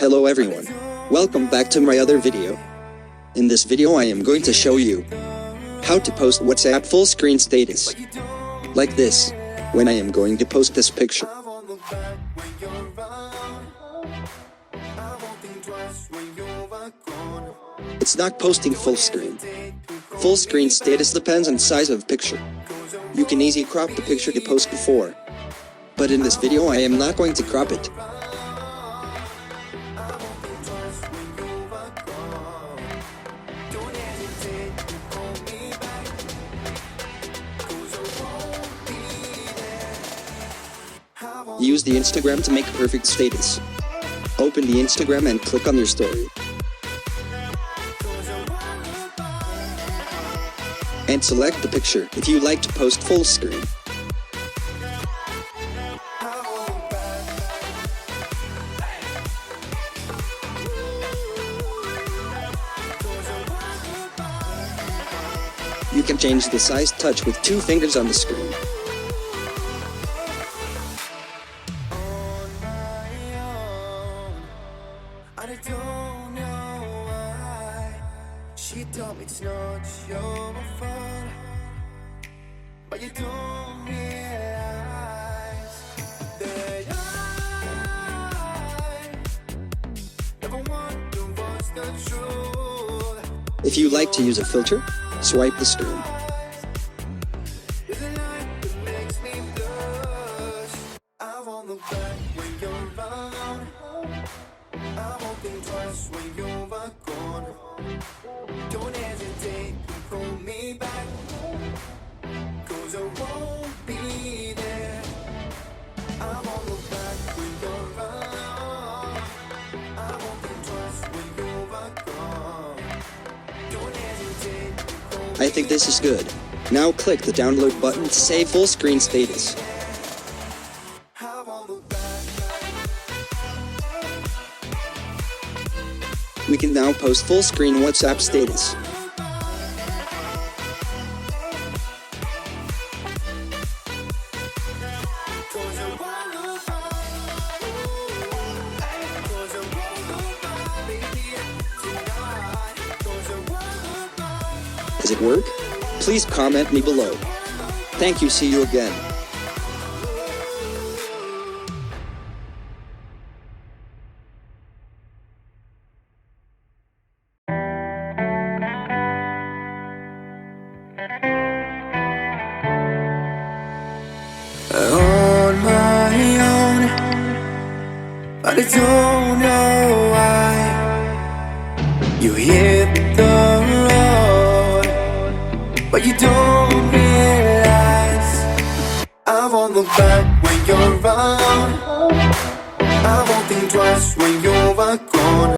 Hello everyone. Welcome back to my other video. In this video I am going to show you how to post WhatsApp full screen status. Like this, when I am going to post this picture. It's not posting full screen. Full screen status depends on size of picture. You can easily crop the picture to post before. But in this video I am not going to crop it. Use the Instagram to make a perfect status. Open the Instagram and click on your story. And select the picture if you like to post full screen. You can change the size touch with 2 fingers on the screen. I don't know why she told me it's not your fault, but you don't realize that I never want to watch the truth. If you like to use a filter, swipe the screen. There's a light that makes me blush. I won't look back when you're around. I won't think twice when you're gone. Don't hesitate to pull me back, 'cause I won't be there. I won't look back when you're around. I won't think twice when you're gone. Don't hesitate to pull me back. I think this is good. Now click the download button to save full screen status. I won't look back. We can now post full screen WhatsApp status. Does it work? Please comment me below. Thank you, see you again. On my own, but I don't know why you hit the road, but you don't realize I won't look back when you're around. I won't think twice when you're gone.